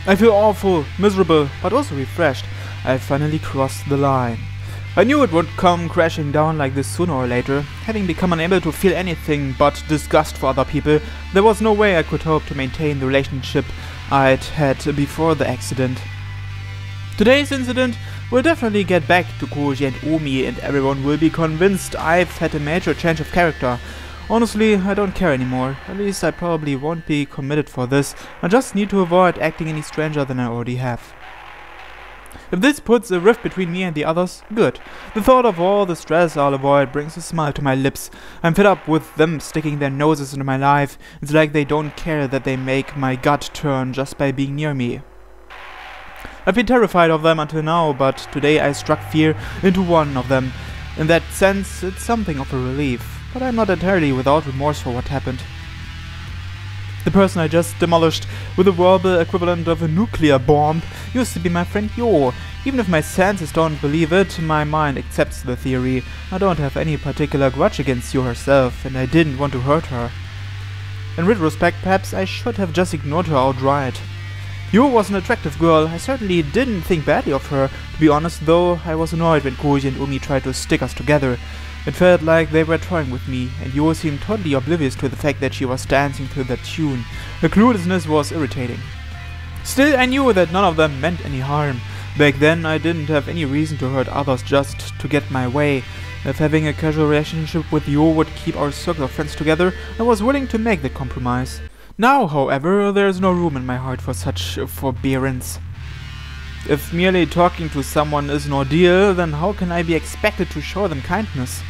I feel awful, miserable, but also refreshed. I finally crossed the line. I knew it would come crashing down like this sooner or later. Having become unable to feel anything but disgust for other people, there was no way I could hope to maintain the relationship I'd had before the accident. Today's incident will definitely get back to Koji and Omi, and everyone will be convinced I've had a major change of character. Honestly, I don't care anymore. At least I probably won't be committed for this. I just need to avoid acting any stranger than I already have. If this puts a rift between me and the others, good. The thought of all the stress I'll avoid brings a smile to my lips. I'm fed up with them sticking their noses into my life. It's like they don't care that they make my gut turn just by being near me. I've been terrified of them until now, but today I struck fear into one of them. In that sense, it's something of a relief, but I'm not entirely without remorse for what happened. The person I just demolished with a verbal equivalent of a nuclear bomb used to be my friend Yo. Even if my senses don't believe it, my mind accepts the theory. I don't have any particular grudge against Yo herself, and I didn't want to hurt her. In retrospect, perhaps I should have just ignored her outright. Yo was an attractive girl. I certainly didn't think badly of her. To be honest though, I was annoyed when Koji and Umi tried to stick us together. It felt like they were toying with me, and Yo seemed totally oblivious to the fact that she was dancing to that tune. Her cluelessness was irritating. Still, I knew that none of them meant any harm. Back then, I didn't have any reason to hurt others just to get my way. If having a casual relationship with Yo would keep our circle of friends together, I was willing to make that compromise. Now, however, there is no room in my heart for such forbearance. If merely talking to someone is an ordeal, then how can I be expected to show them kindness?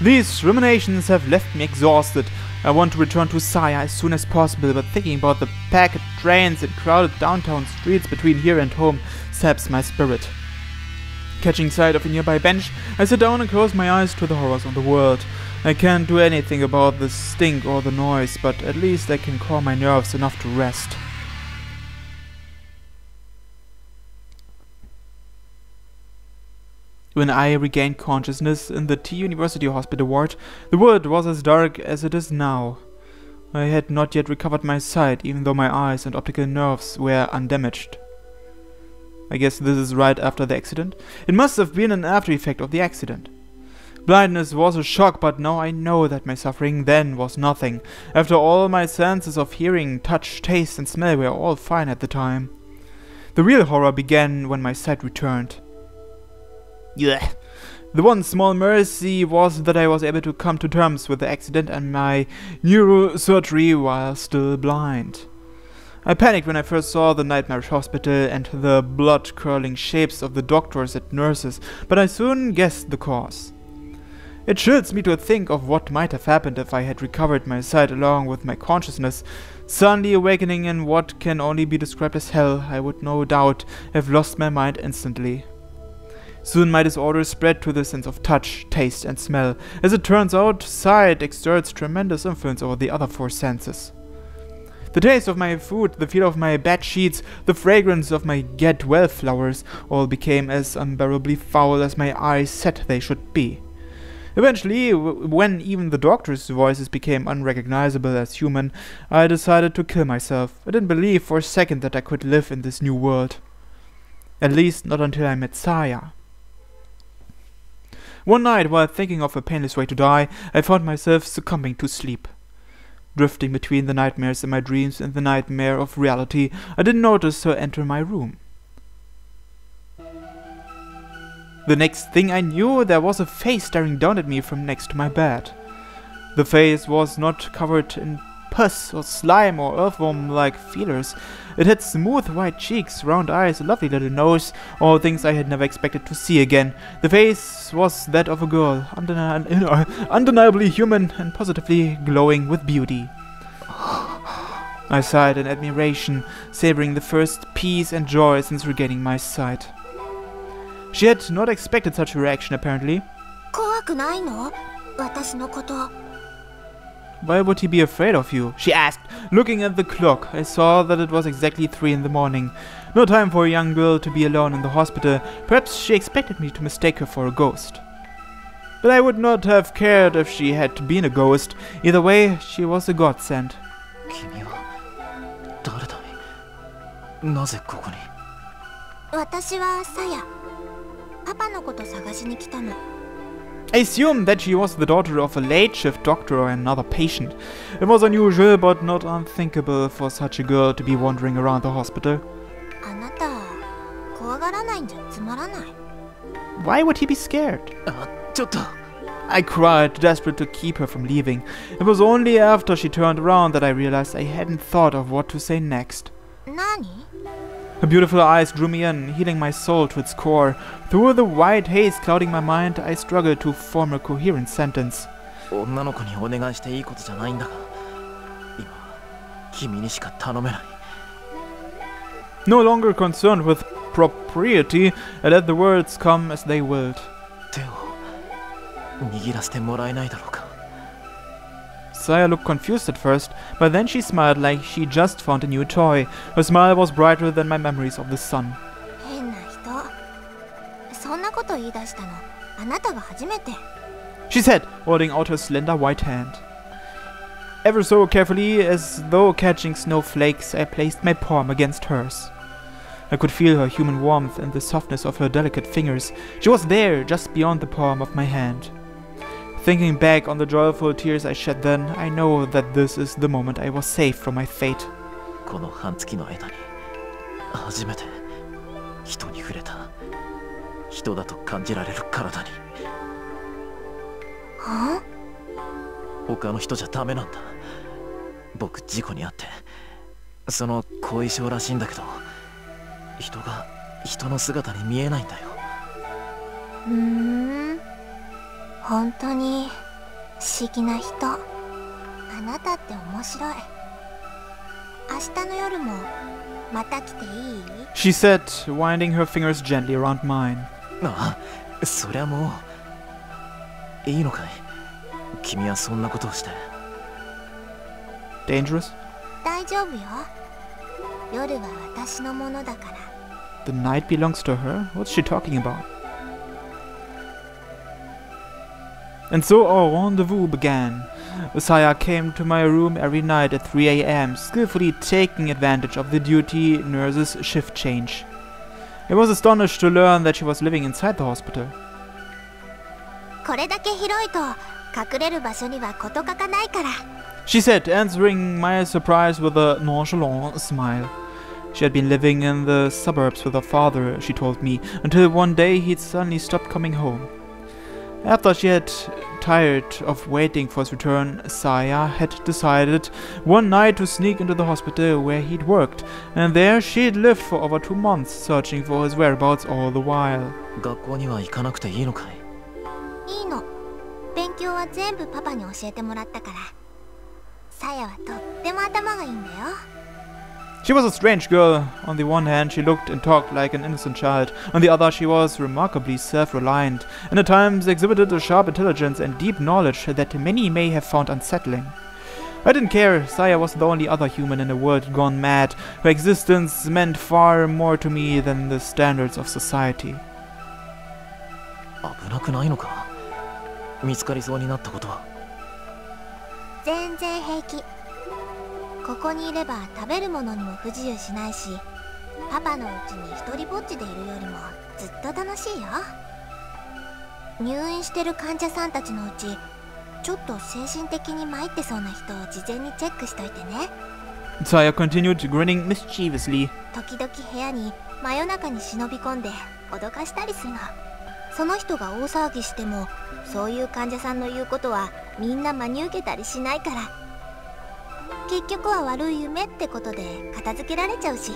These ruminations have left me exhausted. I want to return to Saya as soon as possible, but thinking about the packed trains and crowded downtown streets between here and home saps my spirit. Catching sight of a nearby bench, I sit down and close my eyes to the horrors of the world. I can't do anything about the stink or the noise, but at least I can calm my nerves enough to rest. When I regained consciousness in the T-University hospital ward, the world was as dark as it is now. I had not yet recovered my sight, even though my eyes and optical nerves were undamaged. I guess this is right after the accident. It must have been an after effect of the accident. Blindness was a shock, but now I know that my suffering then was nothing. After all, my senses of hearing, touch, taste and smell were all fine at the time. The real horror began when my sight returned. Yeah. The one small mercy was that I was able to come to terms with the accident and my neurosurgery while still blind. I panicked when I first saw the nightmarish hospital and the blood-curdling shapes of the doctors and nurses, but I soon guessed the cause. It chills me to think of what might have happened if I had recovered my sight along with my consciousness. Suddenly awakening in what can only be described as hell, I would no doubt have lost my mind instantly. Soon my disorder spread to the sense of touch, taste and smell. As it turns out, sight exerts tremendous influence over the other four senses. The taste of my food, the feel of my bed sheets, the fragrance of my get-well flowers all became as unbearably foul as my eyes said they should be. Eventually, when even the doctor's voices became unrecognizable as human, I decided to kill myself. I didn't believe for a second that I could live in this new world. At least not until I met Saya. One night, while thinking of a painless way to die, I found myself succumbing to sleep. Drifting between the nightmares in my dreams and the nightmare of reality, I didn't notice her enter my room. The next thing I knew, there was a face staring down at me from next to my bed. The face was not covered in pus or slime or earthworm-like feelers. It had smooth white cheeks, round eyes, a lovely little nose, all things I had never expected to see again. The face was that of a girl, undeniably human and positively glowing with beauty. I sighed in admiration, savoring the first peace and joy since regaining my sight. She had not expected such a reaction, apparently. Why would he be afraid of you? She asked. Looking at the clock, I saw that it was exactly 3 in the morning. No time for a young girl to be alone in the hospital. Perhaps she expected me to mistake her for a ghost. But I would not have cared if she had been a ghost. Either way, she was a godsend. なぜここに？私はさや。パパのこと探しに来たの。I assumed that she was the daughter of a late shift doctor or another patient. It was unusual but not unthinkable for such a girl to be wandering around the hospital. あなた、怖がらないんじゃつまらない。Why would he be scared? ちょっと。I cried, desperate to keep her from leaving. It was only after she turned around that I realized I hadn't thought of what to say next. 何？ Her beautiful eyes drew me in, healing my soul to its core. Through the white haze clouding my mind, I struggled to form a coherent sentence. 女の子にお願いしていいことじゃないんだが、今君にしか頼めない。No longer concerned with propriety, I let the words come as they willed. 手を握らせてもらえないだろうか。Saya looked confused at first, but then she smiled like she just found a new toy. Her smile was brighter than my memories of the sun. 変な人。そんなこと言い出したの、あなたが初めて。She said, holding out her slender white hand. Ever so carefully, as though catching snowflakes, I placed my palm against hers. I could feel her human warmth and the softness of her delicate fingers. She was there, just beyond the palm of my hand. Thinking back on the joyful tears I shed then, I know that this is the moment I was saved from my fate. この半月の間に初めて人に触れた。人だと感じられる体に。はあ？他の人じゃダメなんだ。僕事故に遭ってその後遺症らしいんだけど、人が人の姿に見えないんだよ。本当に不思議な人。あなたって面白い。明日の夜もまた来ていい？ She said, winding her fingers gently around mine. あ、そりゃもういいのかい？君はそんなことをして。Dangerous? 大丈夫よ。夜は私のものだから。The night belongs to her? What's she talking about? And so our rendezvous began. Saya came to my room every night at 3 a.m., skillfully taking advantage of the duty nurse's shift change. I was astonished to learn that she was living inside the hospital. これだけ広いと隠れる場所には事欠かないから。She said, answering my surprise with a nonchalant smile. She had been living in the suburbs with her father, she told me, until one day he'd suddenly stopped coming home. After she had tired of waiting for his return, Saya had decided one night to sneak into the hospital where he'd worked, and there she'd lived for over 2 months, searching for his whereabouts all the while. 学校には行かなくていいのかい？いいの。勉強は全部パパに教えてもらったから。さやはとっても頭がいいんだよ。She was a strange girl. On the one hand, she looked and talked like an innocent child. On the other, she was remarkably self-reliant, and at times exhibited a sharp intelligence and deep knowledge that many may have found unsettling. I didn't care. Saya was the only other human in a world gone mad. Her existence meant far more to me than the standards of society. 危なくないのか？見つかりそうになったことは。全然平気。ここにいれば食べるものにも不自由しないし、パパのうちに一人ぼっちでいるよりもずっと楽しいよ。入院してる患者さんたちのうち、ちょっと精神的に参ってそうな人を事前にチェックしといてね。Saya continued, grinning mischievously. 時々部屋に真夜中に忍び込んで脅かしたりするの。その人が大騒ぎしても、そういう患者さんの言うことはみんな真に受けたりしないから。結局は悪い夢ってことで片付けられちゃうし。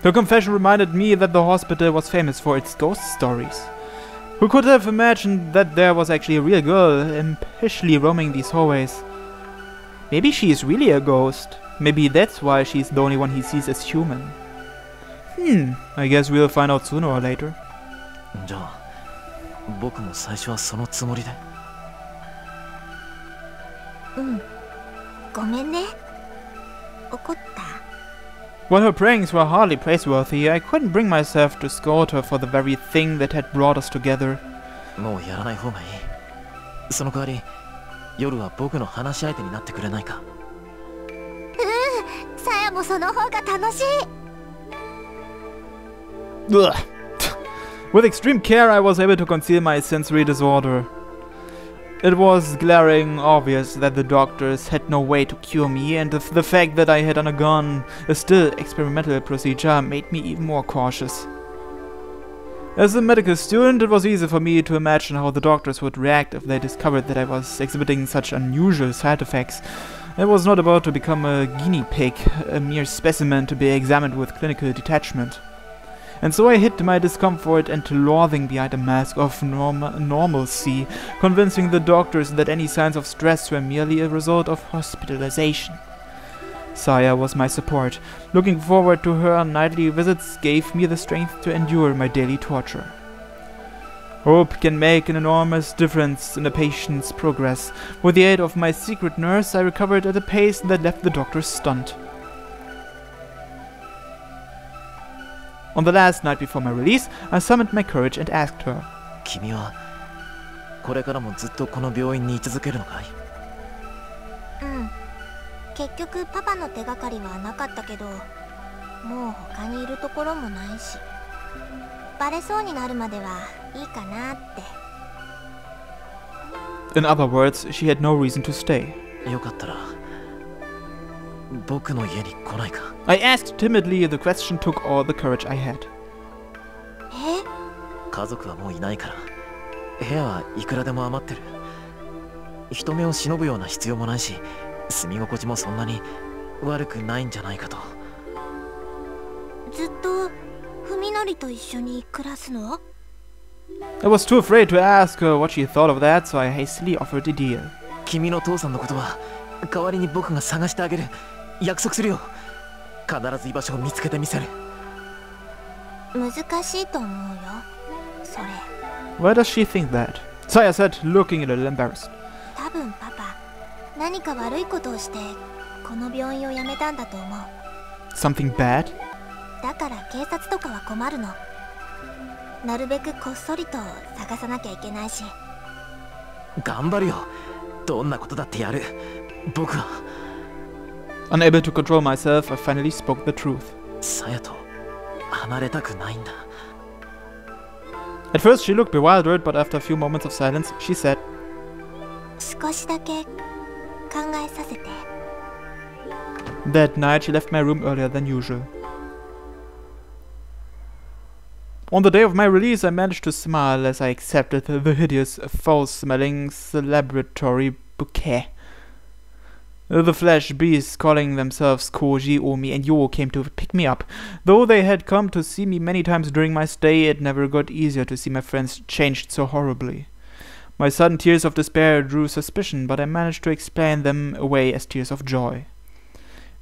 Her confession reminded me that the hospital was famous for its ghost stories. Who could have imagined that there was actually a real girl impishly roaming these hallways? Maybe she is really a ghost. Maybe that's why she's the only one he sees as human. I guess we'll find out sooner or later. じゃあ、僕も最初はそのつもりで。ごめんね。怒った？ While her pranks were hardly praiseworthy, I couldn't bring myself to scold her for the very thing that had brought us together. もうやらない方がいい。その代わり、夜は僕の話し相手になってくれないか？さやもその方が楽しい。Ugh. With extreme care, I was able to conceal my sensory disorder. It was glaring obvious that the doctors had no way to cure me, and the fact that I had undergone a still experimental procedure made me even more cautious. As a medical student, it was easy for me to imagine how the doctors would react if they discovered that I was exhibiting such unusual side effects. I was not about to become a guinea pig, a mere specimen to be examined with clinical detachment. And so I hid my discomfort and loathing behind a mask of normalcy, convincing the doctors that any signs of stress were merely a result of hospitalization. Saya was my support. Looking forward to her nightly visits gave me the strength to endure my daily torture. Hope can make an enormous difference in a patient's progress. With the aid of my secret nurse, I recovered at a pace that left the doctors stunned. On the last night before my release, I summoned my courage and asked her, 君はこれからもずっとこの病院に居続けるのかい？うん。結局パパの手がかりはなかったけど、もう他にいるところもないし、バレそうになるまではいいかなって。In other words, she had no reason to stay. よかったら僕の家に来ないか？ I asked timidly. The question took all the courage I had. え？家族はもういないから部屋はいくらでも余ってる。人目を忍ぶような必要もないし、住み心地もそんなに悪くないんじゃないかと。ずっと文則と一緒に暮らすの？ I was too afraid to ask her what she thought of that, so I hastily offered a deal. 君の父さんのことは代わりに僕が探してあげる。約束するよ。必ず居場所を見つけてみせる。難しいと思うよ、それ。 Why does she think that? Saya said, looking a little embarrassed. 多分パパ、何か悪いことをしてこの病院を辞めたんだと思う。 Something bad? だから警察とかは困るの。なるべくこっそりと探さなきゃいけないし。頑張るよ。どんなことだってやる。僕は。 Unable to control myself, I finally spoke the truth. さやと離れたくないんだ。 At first she looked bewildered, but after a few moments of silence, she said, 少しだけ考えさせて。 That night she left my room earlier than usual. On the day of my release, I managed to smile as I accepted the hideous, foul-smelling celebratory bouquet. The flesh beasts calling themselves Koji, Omi, and Yo came to pick me up. Though they had come to see me many times during my stay, it never got easier to see my friends changed so horribly. My sudden tears of despair drew suspicion, but I managed to explain them away as tears of joy.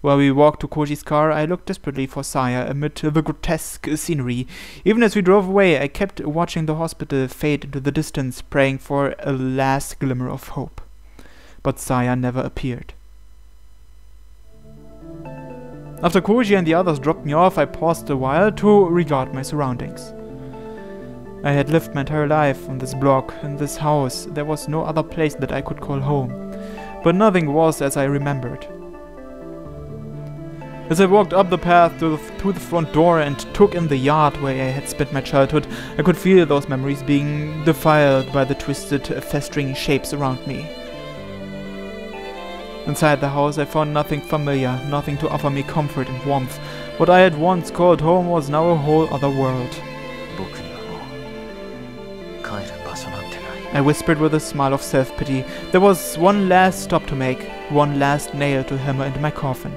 While we walked to Koji's car, I looked desperately for Saya amid the grotesque scenery. Even as we drove away, I kept watching the hospital fade into the distance, praying for a last glimmer of hope. But Saya never appeared. After Koji and the others dropped me off, I paused a while to regard my surroundings. I had lived my entire life on this block, in this house. There was no other place that I could call home. But nothing was as I remembered. As I walked up the path to the front door and took in the yard where I had spent my childhood, I could feel those memories being defiled by the twisted, festering shapes around me. Inside the house I found nothing familiar, nothing to offer me comfort and warmth. What I had once called home was now a whole other world. I whispered with a smile of self-pity. There was one last stop to make, one last nail to hammer into my coffin.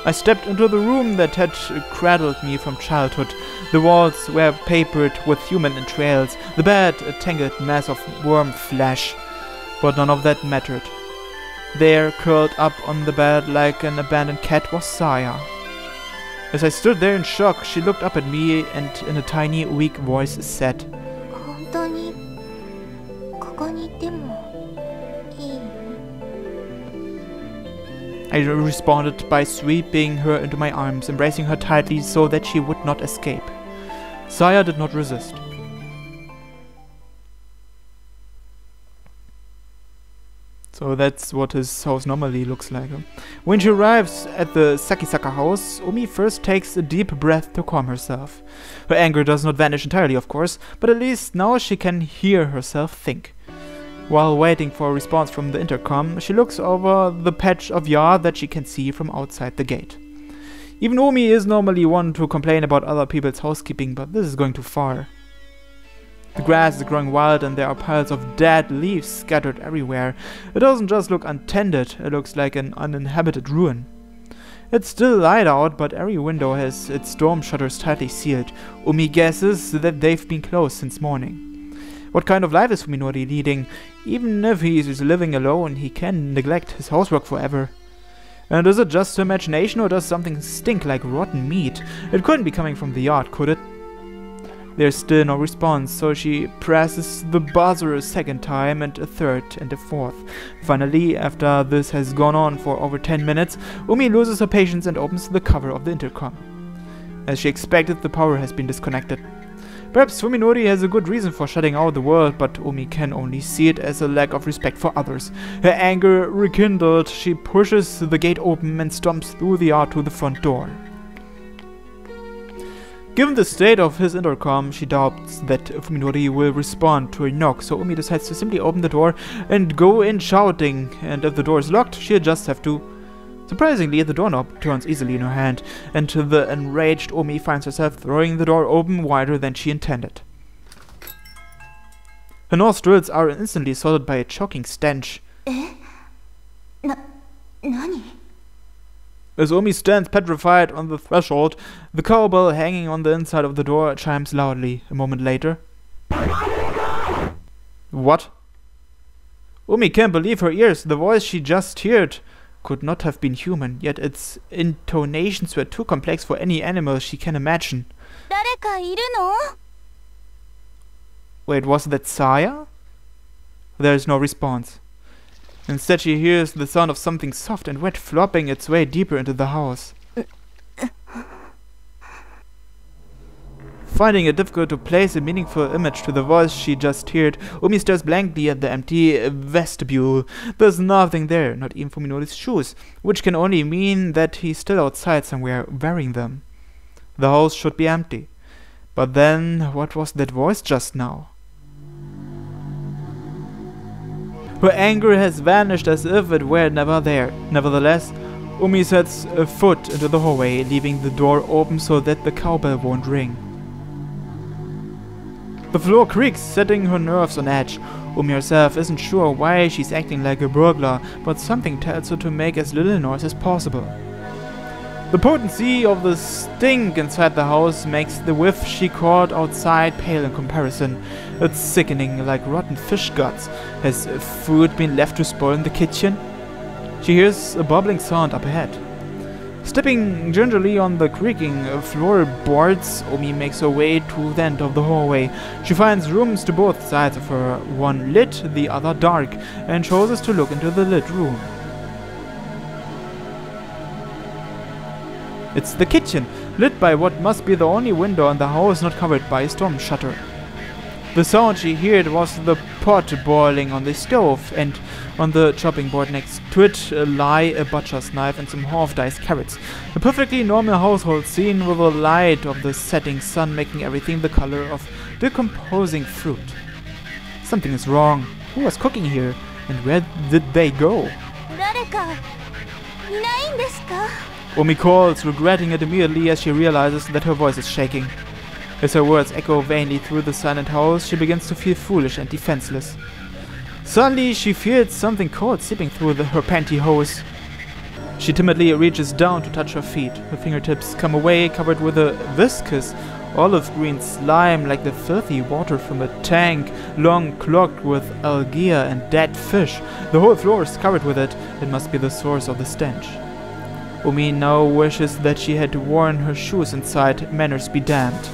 I stepped into the room that had cradled me from childhood. The walls were papered with human entrails, the bed a tangled mass of worm flesh. But none of that mattered. There, curled up on the bed like an abandoned cat, was Saya. As I stood there in shock, she looked up at me and in a tiny, weak voice said, 本当にここにいてもいい? I responded by sweeping her into my arms, embracing her tightly so that she would not escape. Saya did not resist. So that's what his house normally looks like. When she arrives at the Sakisaka house, Umi first takes a deep breath to calm herself. Her anger does not vanish entirely, of course, but at least now she can hear herself think. While waiting for a response from the intercom, she looks over the patch of yard that she can see from outside the gate. Even Umi is normally one to complain about other people's housekeeping, but this is going too far. The grass is growing wild and there are piles of dead leaves scattered everywhere. It doesn't just look untended, it looks like an uninhabited ruin. It's still light out, but every window has its storm shutters tightly sealed. Umi guesses that they've been closed since morning. What kind of life is Fuminori leading? Even if he is living alone, he can neglect his housework forever. And is it just her imagination, or does something stink like rotten meat? It couldn't be coming from the yard, could it? There's still no response, so she presses the buzzer a second time, and a third, and a fourth. Finally, after this has gone on for over 10 minutes, Umi loses her patience and opens the cover of the intercom. As she expected, the power has been disconnected. Perhaps Fuminori has a good reason for shutting out the world, but Umi can only see it as a lack of respect for others. Her anger rekindled, she pushes the gate open and stomps through the yard to the front door. Given the state of his intercom, she doubts that Fuminori will respond to a knock, so Umi decides to simply open the door and go in shouting, and if the door is locked, she'll just have to. Surprisingly, the doorknob turns easily in her hand, and the enraged Umi finds herself throwing the door open wider than she intended. Her nostrils are instantly assaulted by a choking stench. Nani? As Umi stands petrified on the threshold, the cowbell hanging on the inside of the door chimes loudly. A moment later. What? Umi can't believe her ears. The voice she just heard could not have been human, yet its intonations were too complex for any animal she can imagine. Wait, was that Saya? There is no response. Instead, she hears the sound of something soft and wet flopping its way deeper into the house. Finding it difficult to place a meaningful image to the voice she just heard, Umi stares blankly at the empty vestibule. There's nothing there, not even Fuminori's shoes, which can only mean that he's still outside somewhere wearing them. The house should be empty. But then, what was that voice just now? Her anger has vanished as if it were never there. Nevertheless, Umi sets a foot into the hallway, leaving the door open so that the cowbell won't ring. The floor creaks, setting her nerves on edge. Umi herself isn't sure why she's acting like a burglar, but something tells her to make as little noise as possible. The potency of the stink inside the house makes the whiff she caught outside pale in comparison. It's sickening, like rotten fish guts. Has food been left to spoil in the kitchen? She hears a bubbling sound up ahead. Stepping gingerly on the creaking floorboards, Umi makes her way to the end of the hallway. She finds rooms to both sides of her, one lit, the other dark, and chooses to look into the lit room. It's the kitchen, lit by what must be the only window in the house not covered by a storm shutter. The sound she heard was the pot boiling on the stove, and on the chopping board next to it lie a butcher's knife and some half-diced carrots. A perfectly normal household scene with the light of the setting sun making everything the color of decomposing fruit. Something is wrong. Who was cooking here? And where did they go? Umi calls, regretting it immediately as she realizes that her voice is shaking. As her words echo vainly through the silent house, she begins to feel foolish and defenseless. Suddenly, she feels something cold seeping through her pantyhose. She timidly reaches down to touch her feet. Her fingertips come away, covered with a viscous, olive-green slime like the filthy water from a tank, long clogged with algae and dead fish. The whole floor is covered with it. It must be the source of the stench. Umi now wishes that she had worn her shoes inside, manners be damned.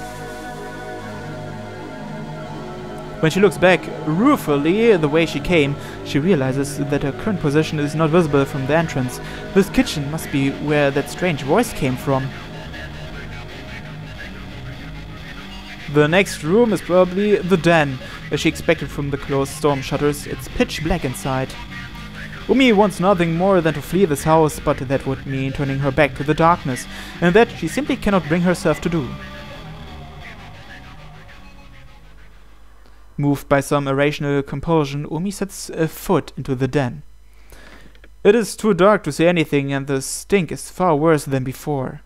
When she looks back ruefully the way she came, she realizes that her current position is not visible from the entrance. This kitchen must be where that strange voice came from. The next room is probably the den, as she expected from the closed storm shutters. It's pitch black inside. Umi wants nothing more than to flee this house, but that would mean turning her back to the darkness, and that she simply cannot bring herself to do. Moved by some irrational compulsion, Umi sets a foot into the den. It is too dark to see anything, and the stink is far worse than before.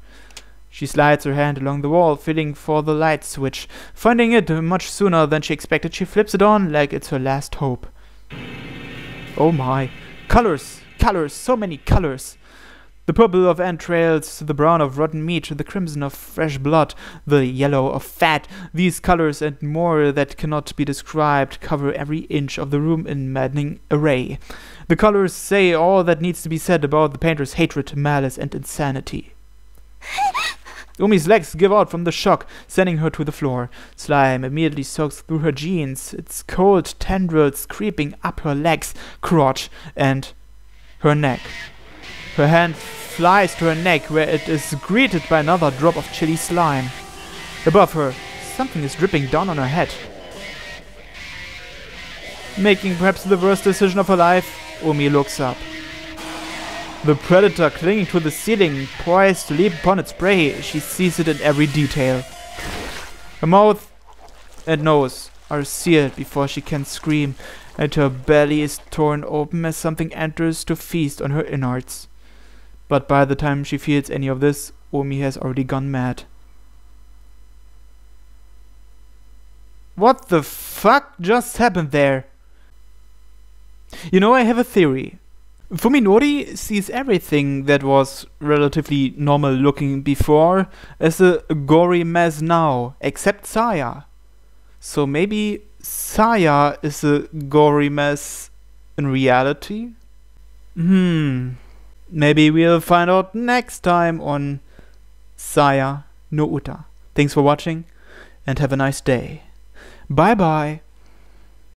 She slides her hand along the wall, feeling for the light switch. Finding it much sooner than she expected, she flips it on like it's her last hope. Oh my. Colors! Colors! So many colors! The purple of entrails, the brown of rotten meat, the crimson of fresh blood, the yellow of fat. These colors and more that cannot be described cover every inch of the room in maddening array. The colors say all that needs to be said about the painter's hatred, malice, and insanity. Umi's legs give out from the shock, sending her to the floor. Slime immediately soaks through her jeans, its cold tendrils creeping up her legs, crotch, and her neck. Her hand flies to her neck, where it is greeted by another drop of chilly slime. Above her, something is dripping down on her head. Making perhaps the worst decision of her life, Umi looks up. The predator clinging to the ceiling, poised to leap upon its prey. She sees it in every detail. Her mouth and nose are sealed before she can scream, and her belly is torn open as something enters to feast on her innards. But by the time she feels any of this, Umi has already gone mad. What the fuck just happened there? You know, I have a theory. Fuminori sees everything that was relatively normal looking before as a gory mess now, except Saya. So maybe Saya is a gory mess in reality? Maybe we'll find out next time on Saya no Uta. Thanks for watching and have a nice day. Bye bye.